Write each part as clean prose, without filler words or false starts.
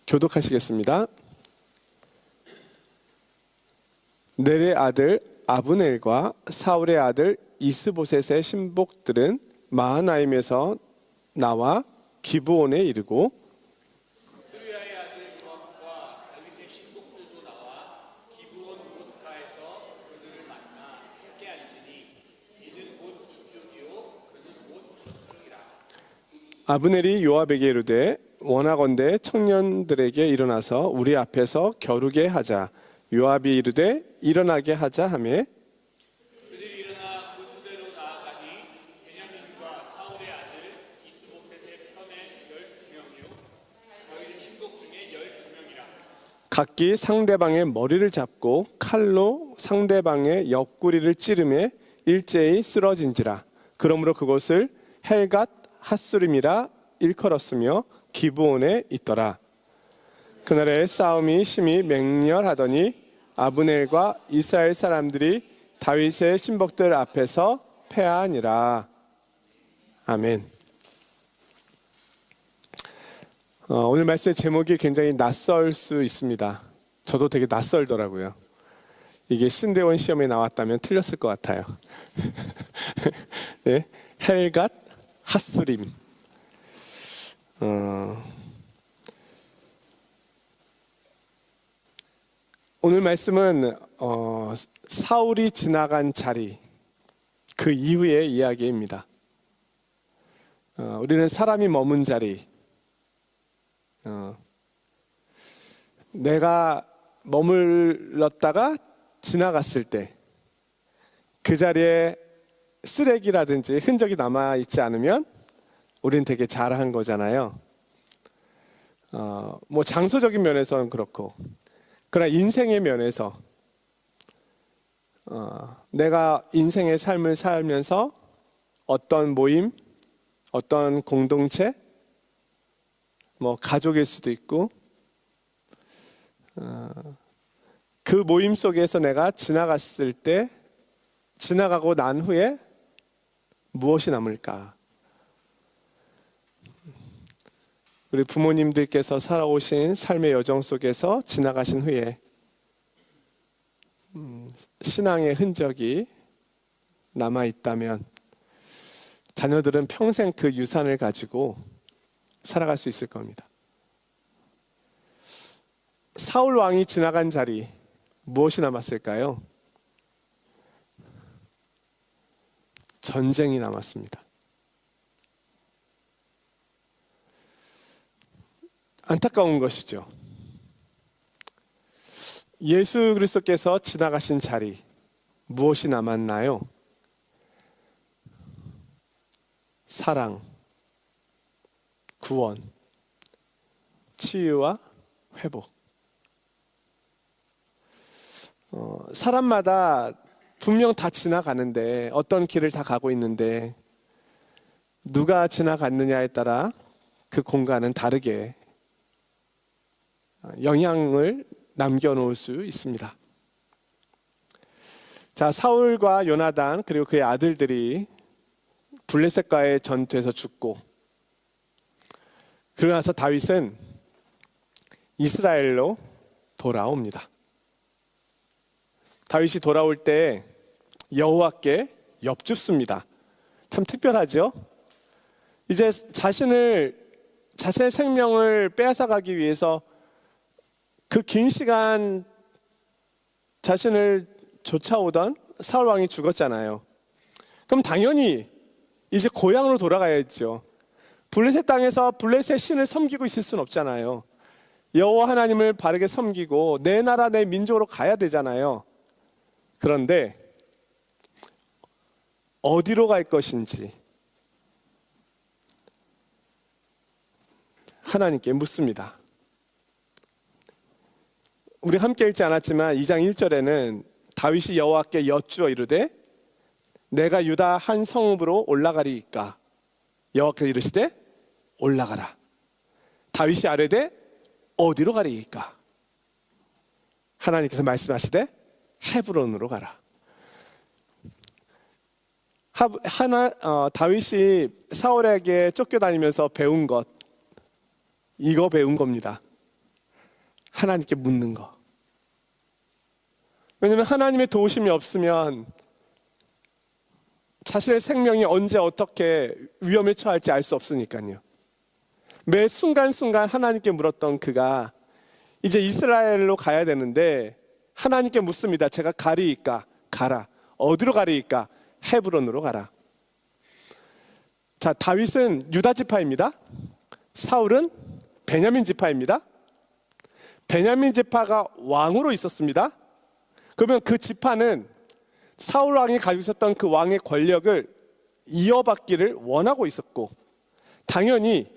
교독하시겠습니다. 넬의 아들 아브넬과 사울의 아들 이스보셋의 신복들은 마하나임에서 나와 기브온에 이르고 스루야의 아들 요압과 다윗의 신복들도 나와 기브온 무르카에서 그들을 만나 함께 앉으니 이는 곧 이쪽이요 그는 곧 저쪽이라. 아브넬이 요압에게 이르되 원하건대 청년들에게 일어나서 우리 앞에서 겨루게 하자. 요압이 이르되 일어나게 하자 하매 그들이 일어나 그 수대로 나아가니 베냐민과 사울의 아들 이스보셋의 편에 12명이요 다윗의 신복 중에 12명이라. 각기 상대방의 머리를 잡고 칼로 상대방의 옆구리를 찌르매 일제히 쓰러진지라. 그러므로 그곳을 헬갓 핫수림이라 일컬었으며 기브온에 있더라. 그날에 싸움이 심히 맹렬하더니 아브넬과 이스라엘 사람들이 다윗의 신복들 앞에서 패하니라. 아멘. 오늘 말씀의 제목이 굉장히 낯설 수 있습니다. 저도 되게 낯설더라고요. 이게 신대원 시험에 나왔다면 틀렸을 것 같아요. 네, 헬갓 핫수림. 오늘 말씀은 사울이 지나간 자리, 그 이후의 이야기입니다. 우리는 사람이 머문 자리, 내가 머물렀다가 지나갔을 때 그 자리에 쓰레기라든지 흔적이 남아있지 않으면 우리는 되게 잘한 거잖아요. 뭐 장소적인 면에서는 그렇고, 그러나 인생의 면에서 내가 인생의 삶을 살면서 어떤 모임, 어떤 공동체, 뭐 가족일 수도 있고, 그 모임 속에서 내가 지나갔을 때, 지나가고 난 후에 무엇이 남을까? 우리 부모님들께서 살아오신 삶의 여정 속에서 지나가신 후에 신앙의 흔적이 남아있다면 자녀들은 평생 그 유산을 가지고 살아갈 수 있을 겁니다. 사울 왕이 지나간 자리, 무엇이 남았을까요? 전쟁이 남았습니다. 안타까운 것이죠. 예수 그리스도께서 지나가신 자리, 무엇이 남았나요? 사랑, 구원, 치유와 회복. 사람마다 분명 다 지나가는데, 어떤 길을 다 가고 있는데 누가 지나갔느냐에 따라 그 공간은 다르게 영향을 남겨놓을 수 있습니다. 자, 사울과 요나단 그리고 그의 아들들이 블레셋과의 전투에서 죽고, 그러고 나서 다윗은 이스라엘로 돌아옵니다. 다윗이 돌아올 때 여호와께 엽줍습니다. 참 특별하죠? 이제 자신의 생명을 빼앗아가기 위해서 그 긴 시간 자신을 쫓아오던 사울 왕이 죽었잖아요. 그럼 당연히 이제 고향으로 돌아가야죠. 블레셋 땅에서 블레셋 신을 섬기고 있을 수는 없잖아요. 여호와 하나님을 바르게 섬기고 내 나라 내 민족으로 가야 되잖아요. 그런데 어디로 갈 것인지 하나님께 묻습니다. 우리 함께 읽지 않았지만 2장 1절에는 다윗이 여호와께 여쭈어 이르되 내가 유다 한 성읍으로 올라가리이까. 여호와께서 이르시되 올라가라. 다윗이 아뢰되 어디로 가리이까. 하나님께서 말씀하시되 헤브론으로 가라. 다윗이 사울에게 쫓겨다니면서 배운 것, 이거 배운 겁니다. 하나님께 묻는 거. 왜냐하면 하나님의 도우심이 없으면 자신의 생명이 언제 어떻게 위험에 처할지 알 수 없으니까요. 매 순간순간 하나님께 물었던 그가 이제 이스라엘로 가야 되는데 하나님께 묻습니다. 제가 가리이까? 가라. 어디로 가리이까? 헤브론으로 가라. 자, 다윗은 유다 지파입니다. 사울은 베냐민 지파입니다. 베냐민 지파가 왕으로 있었습니다. 그러면 그 지파는 사울 왕이 가지고 있었던 그 왕의 권력을 이어받기를 원하고 있었고, 당연히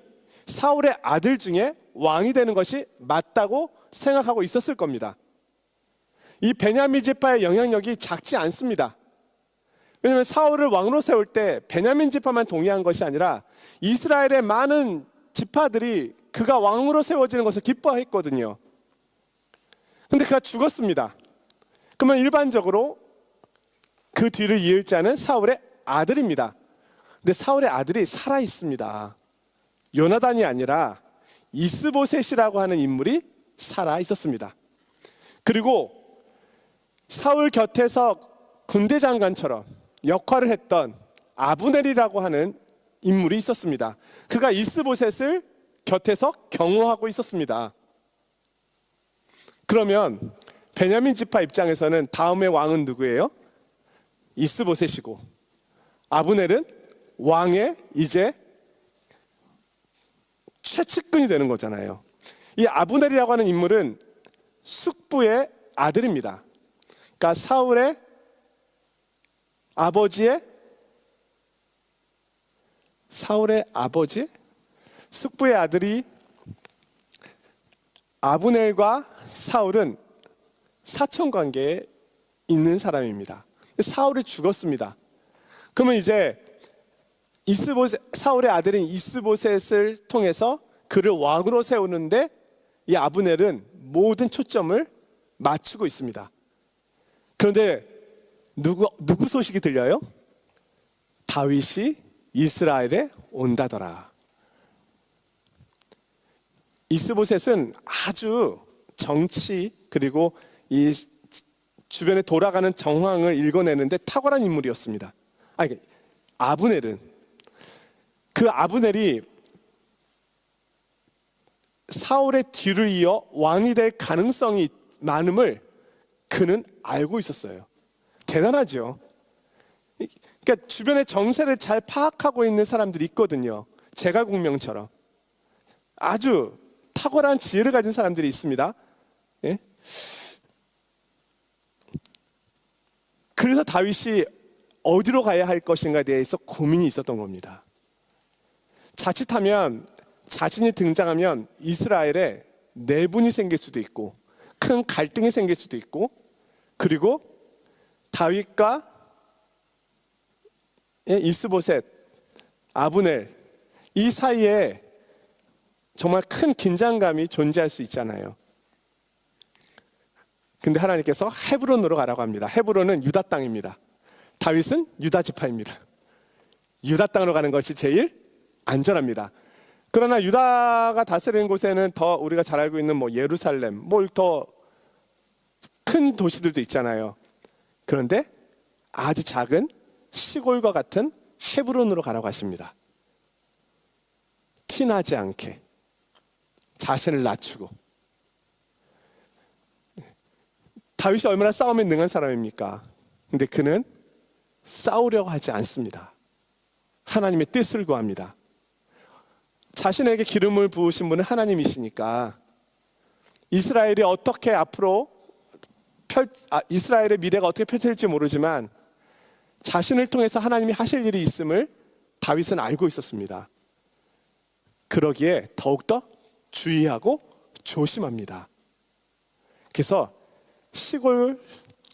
사울의 아들 중에 왕이 되는 것이 맞다고 생각하고 있었을 겁니다. 이 베냐민 지파의 영향력이 작지 않습니다. 왜냐하면 사울을 왕으로 세울 때 베냐민 지파만 동의한 것이 아니라 이스라엘의 많은 지파들이 그가 왕으로 세워지는 것을 기뻐했거든요. 근데 그가 죽었습니다. 그러면 일반적으로 그 뒤를 이을 자는 사울의 아들입니다. 근데 사울의 아들이 살아 있습니다. 요나단이 아니라 이스보셋이라고 하는 인물이 살아 있었습니다. 그리고 사울 곁에서 군대 장관처럼 역할을 했던 아브넬이라고 하는 인물이 있었습니다. 그가 이스보셋을 곁에서 경호하고 있었습니다. 그러면 베냐민 지파 입장에서는 다음의 왕은 누구예요? 이스보셋이고, 아브넬은 왕의 이제 최측근이 되는 거잖아요. 이 아브넬이라고 하는 인물은 숙부의 아들입니다. 그러니까 사울의 아버지, 숙부의 아들이 아브넬과 사울은 사촌 관계에 있는 사람입니다. 사울이 죽었습니다. 그러면 이제 사울의 아들인 이스보셋을 통해서 그를 왕으로 세우는데 이 아브넬은 모든 초점을 맞추고 있습니다. 그런데 누구 소식이 들려요? 다윗이 이스라엘에 온다더라. 이스보셋은 아주 정치 그리고 이 주변에 돌아가는 정황을 읽어내는데 탁월한 인물이었습니다. 아브넬은 그 아브넬이 사울의 뒤를 이어 왕이 될 가능성이 많음을 그는 알고 있었어요. 대단하죠. 그러니까 주변의 정세를 잘 파악하고 있는 사람들이 있거든요. 제갈공명처럼 아주 탁월한 지혜를 가진 사람들이 있습니다. 예? 그래서 다윗이 어디로 가야 할 것인가에 대해서 고민이 있었던 겁니다. 자칫하면 자신이 등장하면 이스라엘에 내분이 생길 수도 있고 큰 갈등이 생길 수도 있고, 그리고 다윗과 이스보셋, 아브넬 이 사이에 정말 큰 긴장감이 존재할 수 있잖아요. 근데 하나님께서 헤브론으로 가라고 합니다. 헤브론은 유다 땅입니다. 다윗은 유다 지파입니다. 유다 땅으로 가는 것이 제일 안전합니다. 그러나 유다가 다스리는 곳에는 더 우리가 잘 알고 있는 예루살렘, 더 큰 도시들도 있잖아요. 그런데 아주 작은 시골과 같은 헤브론으로 가라고 하십니다. 티나지 않게 자신을 낮추고. 다윗이 얼마나 싸움에 능한 사람입니까? 근데 그는 싸우려고 하지 않습니다. 하나님의 뜻을 구합니다. 자신에게 기름을 부으신 분은 하나님이시니까 이스라엘이 어떻게 앞으로 이스라엘의 미래가 어떻게 펼쳐질지 모르지만 자신을 통해서 하나님이 하실 일이 있음을 다윗은 알고 있었습니다. 그러기에 더욱더 주의하고 조심합니다. 그래서 시골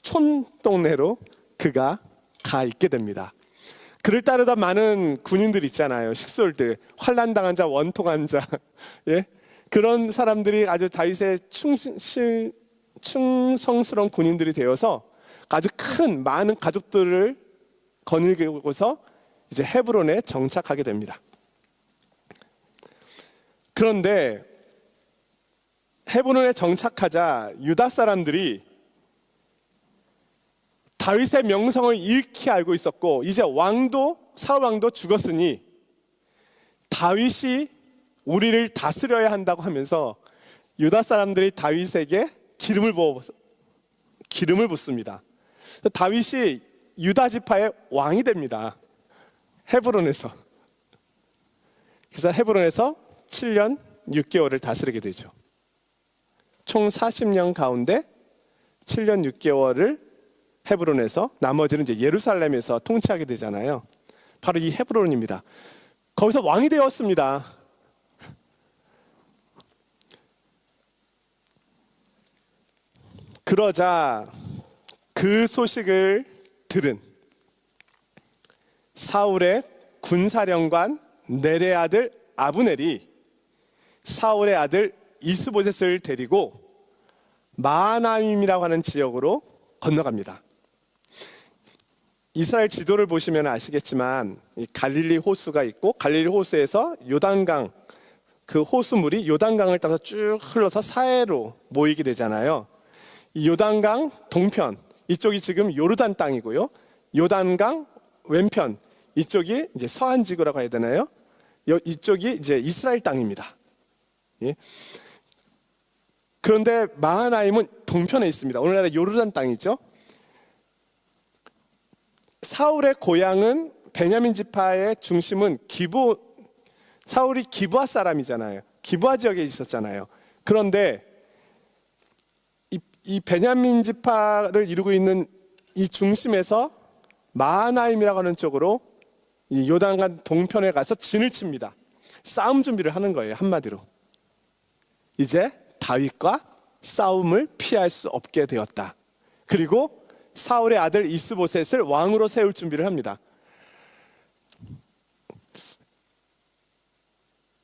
촌동네로 그가 가 있게 됩니다. 그를 따르다 많은 군인들 있잖아요. 식솔들, 환난당한 자, 원통한 자, 예? 그런 사람들이 아주 다윗의 충성스러운 군인들이 되어서 아주 많은 가족들을 거느리고서 이제 헤브론에 정착하게 됩니다. 그런데 헤브론에 정착하자 유다 사람들이 다윗의 명성을 익히 알고 있었고, 이제 사울 왕도 죽었으니 다윗이 우리를 다스려야 한다고 하면서 유다 사람들이 다윗에게 기름을 붓습니다. 다윗이 유다 지파의 왕이 됩니다. 헤브론에서. 그래서 헤브론에서 7년 6개월을 다스리게 되죠. 총 40년 가운데 7년 6개월을 헤브론에서, 나머지는 이제 예루살렘에서 통치하게 되잖아요. 바로 이 헤브론입니다. 거기서 왕이 되었습니다. 그러자 그 소식을 들은 사울의 군사령관 넬의 아들 아브넬이 사울의 아들 이스보셋을 데리고 마하나임이라고 하는 지역으로 건너갑니다. 이스라엘 지도를 보시면 아시겠지만 이 갈릴리 호수가 있고, 갈릴리 호수에서 요단강, 그 호수물이 요단강을 따라서 쭉 흘러서 사해로 모이게 되잖아요. 이 요단강 동편, 이쪽이 지금 요르단 땅이고요. 요단강 왼편, 이쪽이 이제 서한 지구라고 해야 되나요? 이쪽이 이제 이스라엘 땅입니다. 예. 그런데 마하나임은 동편에 있습니다. 오늘날의 요르단 땅이죠. 사울의 고향은 베냐민 지파의 중심은 사울이 기브아 사람이잖아요. 기브아 지역에 있었잖아요. 그런데 이 베냐민 지파를 이루고 있는 이 중심에서 마하나임이라고 하는 쪽으로 이 요단강 동편에 가서 진을 칩니다. 싸움 준비를 하는 거예요, 한마디로. 이제 다윗과 싸움을 피할 수 없게 되었다. 그리고 사울의 아들 이스보셋을 왕으로 세울 준비를 합니다.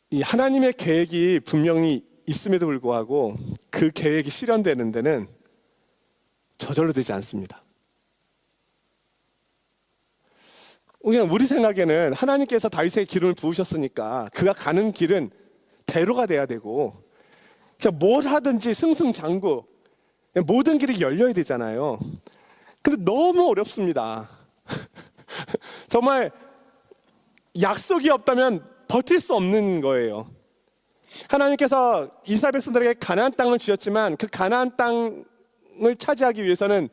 이 하나님의 계획이 분명히 있음에도 불구하고 그 계획이 실현되는 데는 저절로 되지 않습니다. 그냥 우리 생각에는 하나님께서 다윗에게 기름을 부으셨으니까 그가 가는 길은 대로가 돼야 되고, 그냥 뭘 하든지 승승장구 모든 길이 열려야 되잖아요. 근데 너무 어렵습니다. 정말 약속이 없다면 버틸 수 없는 거예요. 하나님께서 이스라엘 백성들에게 가나안 땅을 주셨지만 그 가나안 땅을 차지하기 위해서는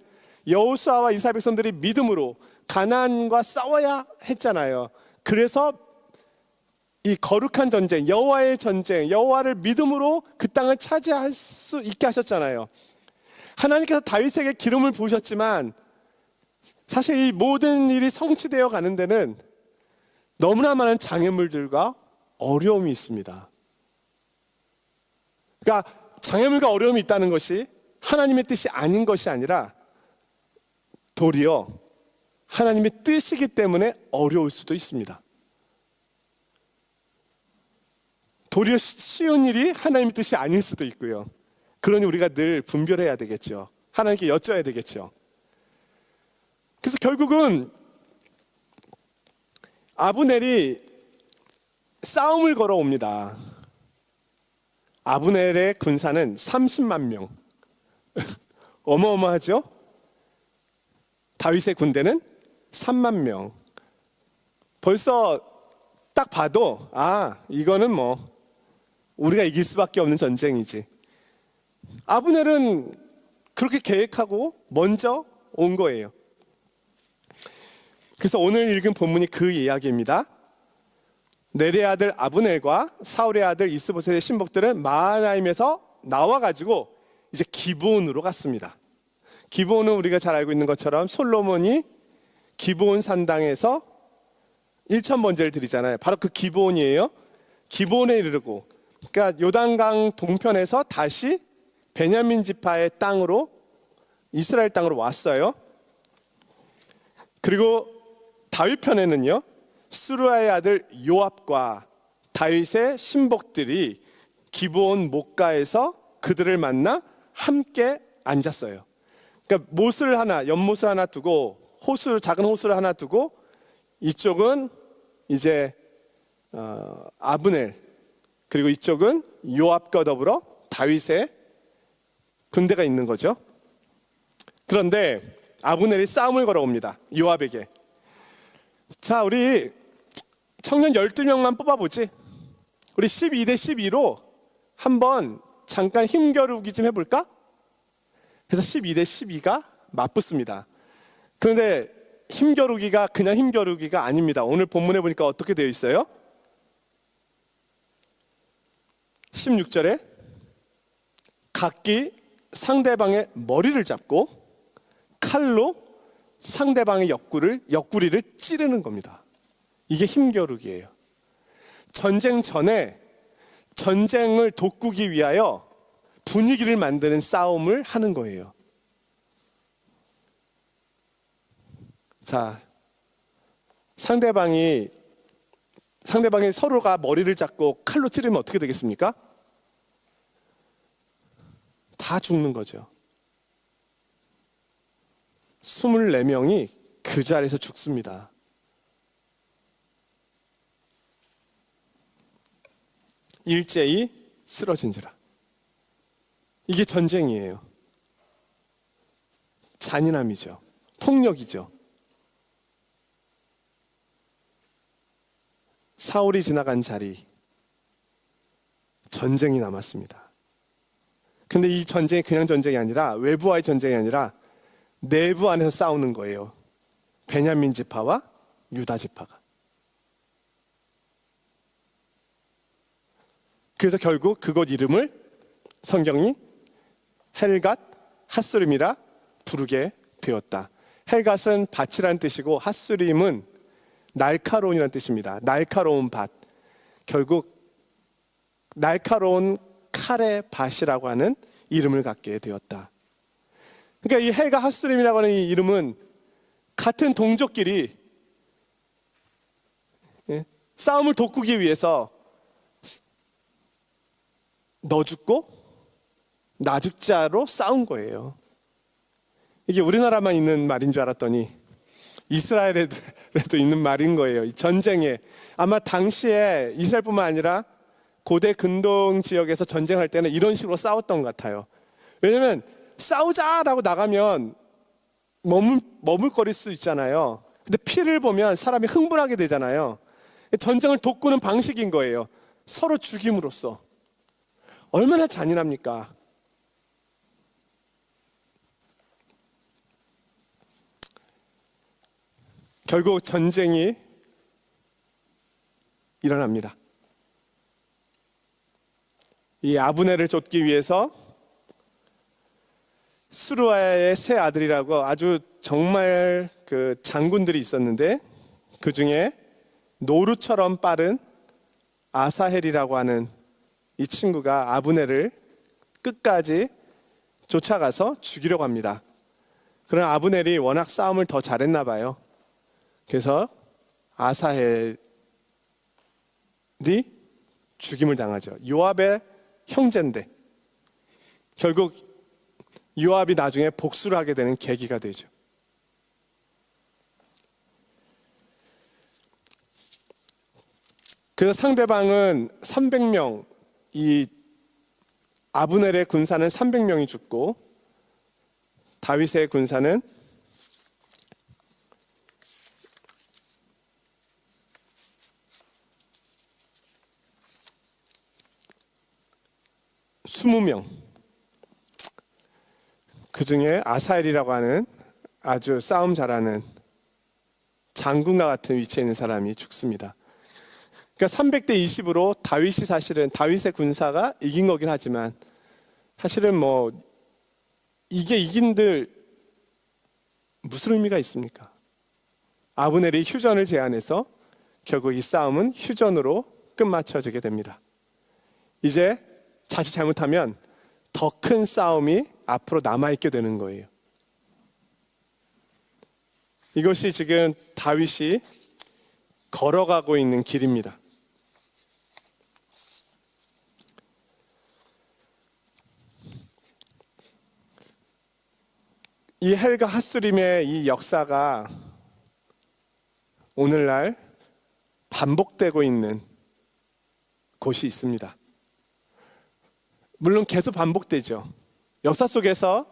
여호수아와 이스라엘 백성들이 믿음으로 가나안과 싸워야 했잖아요. 그래서 이 거룩한 전쟁, 여호와의 전쟁, 여호와를 믿음으로 그 땅을 차지할 수 있게 하셨잖아요. 하나님께서 다윗에게 기름을 부으셨지만 사실 이 모든 일이 성취되어 가는 데는 너무나 많은 장애물들과 어려움이 있습니다. 그러니까 장애물과 어려움이 있다는 것이 하나님의 뜻이 아닌 것이 아니라 도리어 하나님의 뜻이기 때문에 어려울 수도 있습니다. 도리어 쉬운 일이 하나님의 뜻이 아닐 수도 있고요. 그러니 우리가 늘 분별해야 되겠죠. 하나님께 여쭤야 되겠죠. 그래서 결국은 아브넬이 싸움을 걸어옵니다. 아브넬의 군사는 30만 명. 어마어마하죠? 다윗의 군대는 3만 명. 벌써 딱 봐도 이거는 뭐 우리가 이길 수밖에 없는 전쟁이지. 아브넬은 그렇게 계획하고 먼저 온 거예요. 그래서 오늘 읽은 본문이 그 이야기입니다. 넬의 아들 아브넬과 사울의 아들 이스보셋의 신복들은 마하나임에서 나와가지고 이제 기브온으로 갔습니다. 기브온은 우리가 잘 알고 있는 것처럼 솔로몬이 기브온 산당에서 1,000번제를 드리잖아요. 바로 그 기브온이에요. 기브온에 이르고, 그러니까 요단강 동편에서 다시 베냐민 지파의 땅으로, 이스라엘 땅으로 왔어요. 그리고 다윗 편에는요, 스루야의 아들 요압과 다윗의 신복들이 기브온 목가에서 그들을 만나 함께 앉았어요. 그러니까 못을 하나, 연못을 하나 두고, 작은 호수를 하나 두고, 이쪽은 이제 아브넬, 그리고 이쪽은 요압과 더불어 다윗의 군대가 있는 거죠. 그런데 아브넬이 싸움을 걸어옵니다. 요압에게. 자, 우리 청년 12명만 뽑아보지. 우리 12대 12로 한번 잠깐 힘겨루기 좀 해볼까? 그래서 12대 12가 맞붙습니다. 그런데 힘겨루기가 그냥 힘겨루기가 아닙니다. 오늘 본문에 보니까 어떻게 되어 있어요? 16절에 각기 상대방의 머리를 잡고 칼로 상대방의 옆구리를 찌르는 겁니다. 이게 힘겨루기예요. 전쟁 전에 전쟁을 돋구기 위하여 분위기를 만드는 싸움을 하는 거예요. 자, 상대방이 서로가 머리를 잡고 칼로 찌르면 어떻게 되겠습니까? 다 죽는 거죠. 24명이 그 자리에서 죽습니다. 일제히 쓰러진지라. 이게 전쟁이에요. 잔인함이죠. 폭력이죠. 사울이 지나간 자리, 전쟁이 남았습니다. 근데 이 전쟁이 그냥 전쟁이 아니라, 외부와의 전쟁이 아니라 내부 안에서 싸우는 거예요. 베냐민 지파와 유다 지파가. 그래서 결국 그곳 이름을 성경이 헬갓 핫수림이라 부르게 되었다. 헬갓은 밭이라는 뜻이고 핫수림은 날카로운이라는 뜻입니다. 날카로운 밭. 결국 날카로운 칼의 밭이라고 하는 이름을 갖게 되었다. 그러니까 이 헬갓 핫수림이라고 하는 이 이름은 같은 동족끼리 싸움을 돋구기 위해서 너 죽고 나 죽자로 싸운 거예요. 이게 우리나라만 있는 말인 줄 알았더니 이스라엘에도 있는 말인 거예요. 이 전쟁에 아마 당시에 이스라엘뿐만 아니라 고대 근동 지역에서 전쟁할 때는 이런 식으로 싸웠던 것 같아요. 왜냐하면 싸우자라고 나가면 머물거릴 수 있잖아요. 근데 피를 보면 사람이 흥분하게 되잖아요. 전쟁을 돋구는 방식인 거예요. 서로 죽임으로써. 얼마나 잔인합니까? 결국 전쟁이 일어납니다. 이 아브넬을 쫓기 위해서 수르아의 세 아들이라고 아주 정말 그 장군들이 있었는데, 그 중에 노루처럼 빠른 아사헬이라고 하는 이 친구가 아브넬을 끝까지 쫓아가서 죽이려고 합니다. 그러나 아브넬이 워낙 싸움을 더 잘했나 봐요. 그래서 아사헬이 죽임을 당하죠. 요압의 형제인데 결국 요압이 나중에 복수를 하게 되는 계기가 되죠. 그래서 상대방은 300명, 이 아브넬의 군사는 300명이 죽고 다윗의 군사는 20명. 그 중에 아사엘이라고 하는 아주 싸움 잘하는 장군과 같은 위치에 있는 사람이 죽습니다. 그러니까 300대 20으로 사실은 다윗의 군사가 이긴 거긴 하지만, 사실은 뭐 이게 이긴들 무슨 의미가 있습니까? 아브넬이 휴전을 제안해서 결국 이 싸움은 휴전으로 끝마쳐지게 됩니다. 이제 다시 잘못하면 더 큰 싸움이 앞으로 남아있게 되는 거예요. 이것이 지금 다윗이 걸어가고 있는 길입니다. 이 헬가 핫수림의 이 역사가 오늘날 반복되고 있는 곳이 있습니다. 물론 계속 반복되죠. 역사 속에서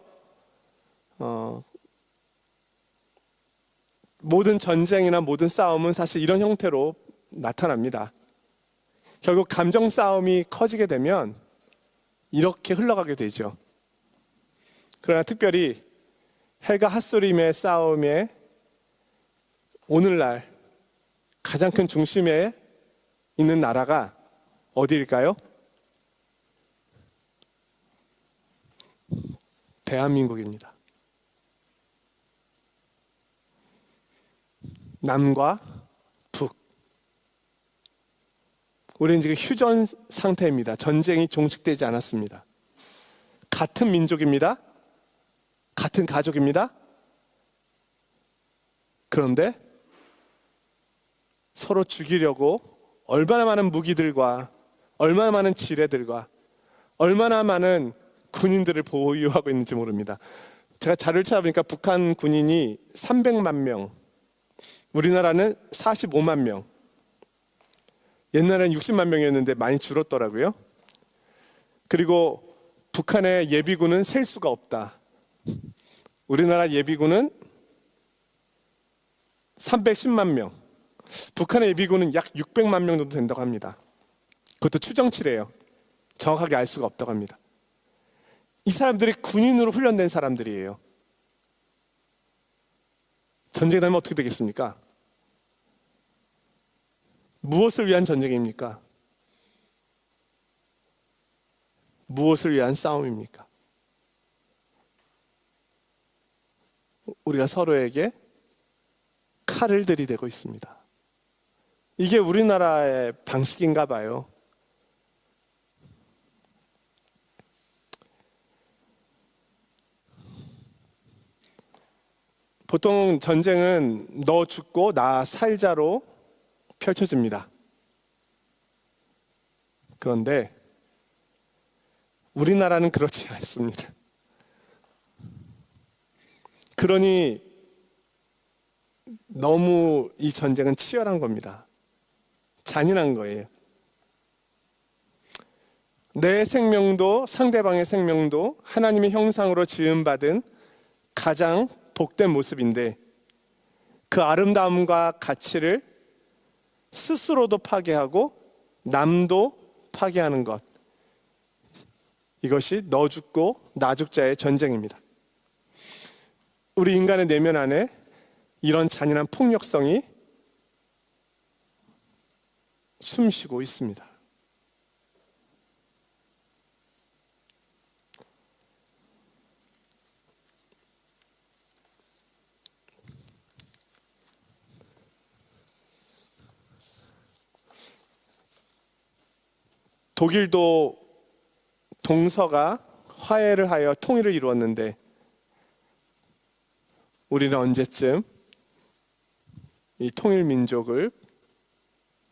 모든 전쟁이나 모든 싸움은 사실 이런 형태로 나타납니다. 결국 감정 싸움이 커지게 되면 이렇게 흘러가게 되죠. 그러나 특별히 헬과 핫소림의 싸움에 오늘날 가장 큰 중심에 있는 나라가 어디일까요? 대한민국입니다. 남과 북. 우리는 지금 휴전 상태입니다. 전쟁이 종식되지 않았습니다. 같은 민족입니다. 같은 가족입니다. 그런데 서로 죽이려고 얼마나 많은 무기들과 얼마나 많은 지뢰들과 얼마나 많은 군인들을 보유하고 있는지 모릅니다. 제가 자료를 찾아보니까 북한 군인이 300만 명, 우리나라는 45만 명. 옛날엔 60만 명이었는데 많이 줄었더라고요. 그리고 북한의 예비군은 셀 수가 없다. 우리나라 예비군은 310만 명. 북한의 예비군은 약 600만 명 정도 된다고 합니다. 그것도 추정치래요. 정확하게 알 수가 없다고 합니다. 이 사람들이 군인으로 훈련된 사람들이에요. 전쟁이 나면 어떻게 되겠습니까? 무엇을 위한 전쟁입니까? 무엇을 위한 싸움입니까? 우리가 서로에게 칼을 들이대고 있습니다. 이게 우리나라의 방식인가 봐요. 보통 전쟁은 너 죽고 나 살자로 펼쳐집니다. 그런데 우리나라는 그렇지 않습니다. 그러니 너무 이 전쟁은 치열한 겁니다. 잔인한 거예요. 내 생명도 상대방의 생명도 하나님의 형상으로 지음받은 가장 복된 모습인데 그 아름다움과 가치를 스스로도 파괴하고 남도 파괴하는 것, 이것이 너 죽고 나 죽자의 전쟁입니다. 우리 인간의 내면 안에 이런 잔인한 폭력성이 숨쉬고 있습니다. 독일도 동서가 화해를 하여 통일을 이루었는데 우리는 언제쯤 이 통일 민족을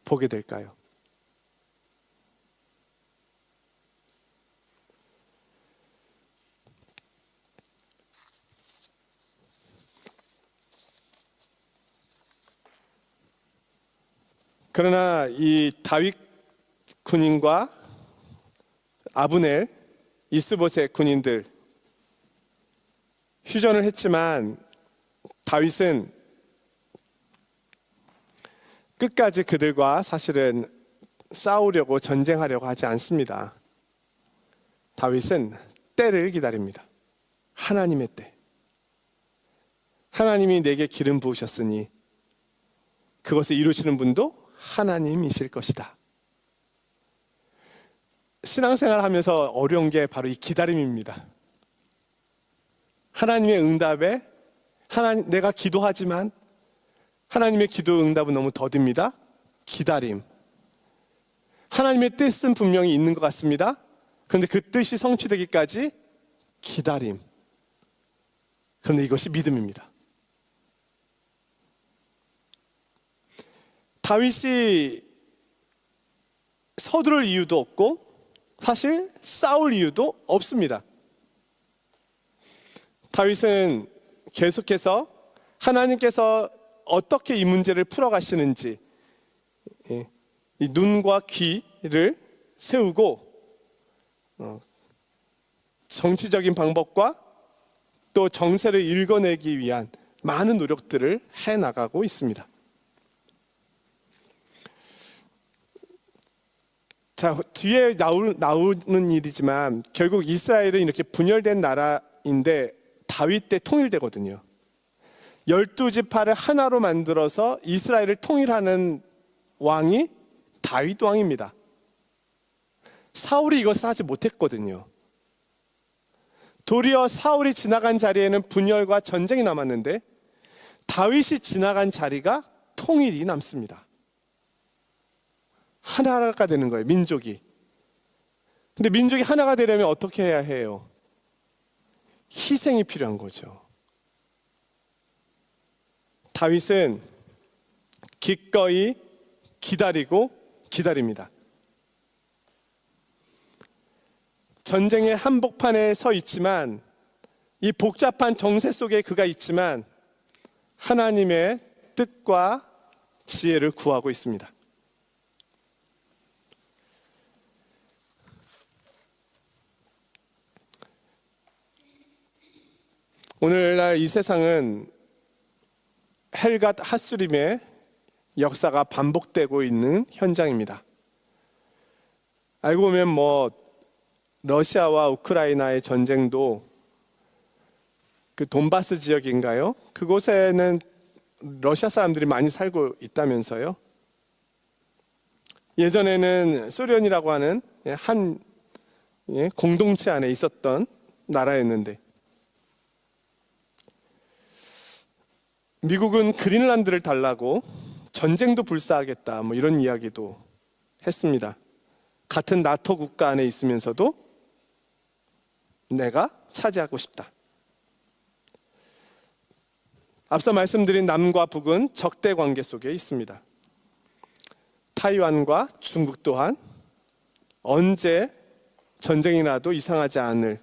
보게 될까요? 그러나 이 다윗 군인과 아브넬, 이스보셋 군인들 휴전을 했지만 다윗은 끝까지 그들과 사실은 싸우려고 전쟁하려고 하지 않습니다. 다윗은 때를 기다립니다. 하나님의 때. 하나님이 내게 기름 부으셨으니 그것을 이루시는 분도 하나님이실 것이다. 신앙생활 하면서 어려운 게 바로 이 기다림입니다. 하나님의 응답에 내가 기도하지만 하나님의 기도 응답은 너무 더딥니다. 기다림. 하나님의 뜻은 분명히 있는 것 같습니다. 그런데 그 뜻이 성취되기까지 기다림. 그런데 이것이 믿음입니다. 다윗이 서두를 이유도 없고 사실 싸울 이유도 없습니다. 다윗은 계속해서 하나님께서 어떻게 이 문제를 풀어가시는지 이 눈과 귀를 세우고 정치적인 방법과 또 정세를 읽어내기 위한 많은 노력들을 해나가고 있습니다. 자, 뒤에 나오는 일이지만 결국 이스라엘은 이렇게 분열된 나라인데 다윗 때 통일되거든요. 12지파를 하나로 만들어서 이스라엘을 통일하는 왕이 다윗 왕입니다. 사울이 이것을 하지 못했거든요. 도리어 사울이 지나간 자리에는 분열과 전쟁이 남았는데 다윗이 지나간 자리가 통일이 남습니다. 하나가 되는 거예요, 민족이. 근데 민족이 하나가 되려면 어떻게 해야 해요? 희생이 필요한 거죠. 다윗은 기꺼이 기다리고 기다립니다. 전쟁의 한복판에 서 있지만, 이 복잡한 정세 속에 그가 있지만 하나님의 뜻과 지혜를 구하고 있습니다. 오늘날 이 세상은 헬갓 핫수림의 역사가 반복되고 있는 현장입니다. 알고 보면 러시아와 우크라이나의 전쟁도 그 돈바스 지역인가요? 그곳에는 러시아 사람들이 많이 살고 있다면서요. 예전에는 소련이라고 하는 한 공동체 안에 있었던 나라였는데, 미국은 그린란드를 달라고 전쟁도 불사하겠다 이런 이야기도 했습니다. 같은 나토 국가 안에 있으면서도 내가 차지하고 싶다. 앞서 말씀드린 남과 북은 적대 관계 속에 있습니다. 타이완과 중국 또한 언제 전쟁이 나도 이상하지 않을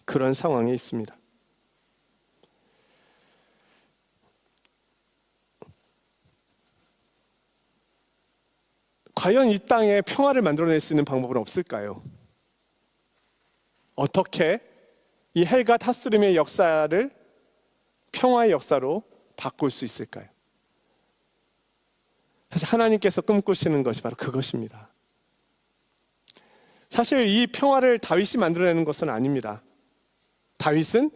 그런 상황에 있습니다. 과연 이 땅에 평화를 만들어낼 수 있는 방법은 없을까요? 어떻게 이 헬갓 핫수림의 역사를 평화의 역사로 바꿀 수 있을까요? 그래서 하나님께서 꿈꾸시는 것이 바로 그것입니다. 사실 이 평화를 다윗이 만들어내는 것은 아닙니다. 다윗은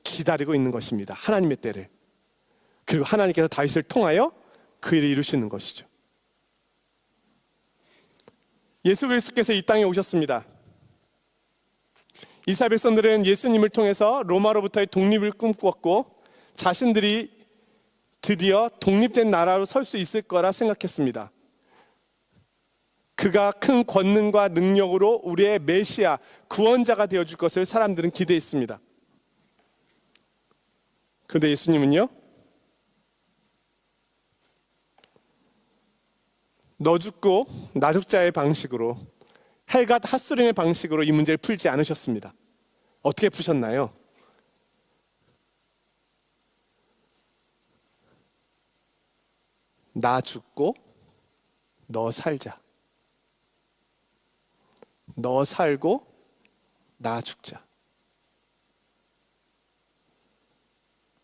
기다리고 있는 것입니다. 하나님의 때를. 그리고 하나님께서 다윗을 통하여 그 일을 이루시는 것이죠. 예수 그리스도께서 이 땅에 오셨습니다. 이스라엘 백성들은 예수님을 통해서 로마로부터의 독립을 꿈꾸었고 자신들이 드디어 독립된 나라로 설 수 있을 거라 생각했습니다. 그가 큰 권능과 능력으로 우리의 메시아, 구원자가 되어줄 것을 사람들은 기대했습니다. 그런데 예수님은요, 너 죽고 나 죽자의 방식으로, 헬갓 핫수림의 방식으로 이 문제를 풀지 않으셨습니다. 어떻게 푸셨나요? 나 죽고 너 살자. 너 살고 나 죽자.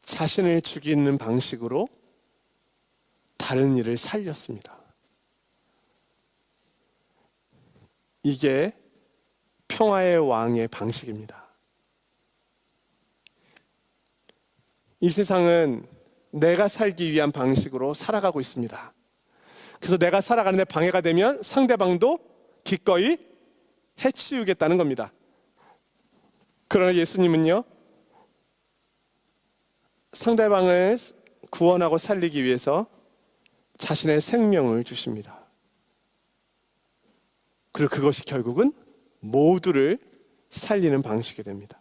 자신을 죽이는 방식으로 다른 이를 살렸습니다. 이게 평화의 왕의 방식입니다. 이 세상은 내가 살기 위한 방식으로 살아가고 있습니다. 그래서 내가 살아가는데 방해가 되면 상대방도 기꺼이 해치우겠다는 겁니다. 그러나 예수님은요, 상대방을 구원하고 살리기 위해서 자신의 생명을 주십니다. 그리고 그것이 결국은 모두를 살리는 방식이 됩니다.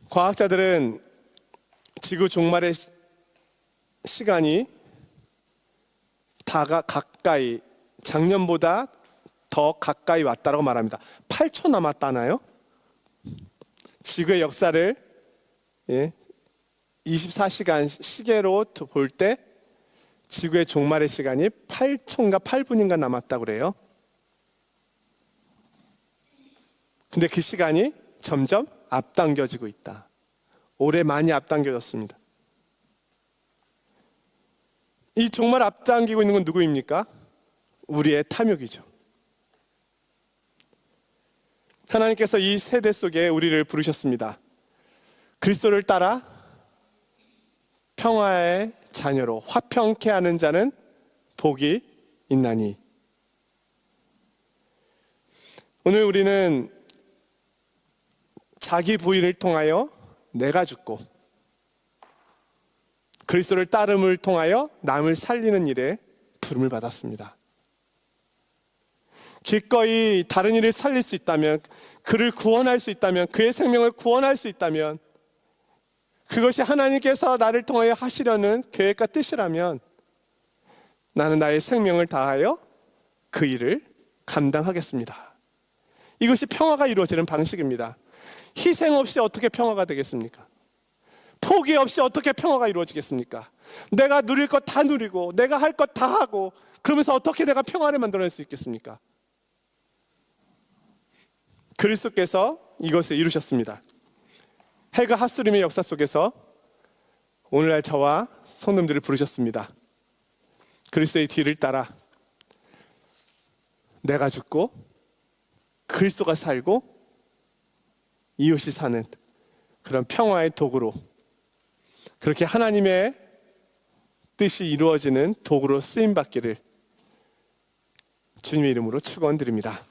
과학자들은 지구 종말의 시간이 가까이, 작년보다 더 가까이 왔다고 말합니다. 8초 남았다나요? 지구의 역사를 24시간 시계로 볼 때 지구의 종말의 시간이 8초인가 8분인가 남았다고 그래요. 근데 그 시간이 점점 앞당겨지고 있다. 올해 많이 앞당겨졌습니다. 이 정말 앞당기고 있는 건 누구입니까? 우리의 탐욕이죠. 하나님께서 이 세대 속에 우리를 부르셨습니다. 그리스도를 따라 평화의 자녀로 화평케 하는 자는 복이 있나니. 오늘 우리는 자기 부인을 통하여 내가 죽고 그리스도를 따름을 통하여 남을 살리는 일에 부름을 받았습니다. 기꺼이 다른 이를 살릴 수 있다면, 그를 구원할 수 있다면, 그의 생명을 구원할 수 있다면, 그것이 하나님께서 나를 통하여 하시려는 계획과 뜻이라면 나는 나의 생명을 다하여 그 일을 감당하겠습니다. 이것이 평화가 이루어지는 방식입니다. 희생 없이 어떻게 평화가 되겠습니까? 포기 없이 어떻게 평화가 이루어지겠습니까? 내가 누릴 것 다 누리고 내가 할 것 다 하고 그러면서 어떻게 내가 평화를 만들어낼 수 있겠습니까? 그리스도께서 이것을 이루셨습니다. 해가 핫수림의 역사 속에서 오늘날 저와 성도님들을 부르셨습니다. 그리스도의 뒤를 따라 내가 죽고 그리스도가 살고 이웃이 사는 그런 평화의 도구로, 그렇게 하나님의 뜻이 이루어지는 도구로 쓰임받기를 주님의 이름으로 축원드립니다.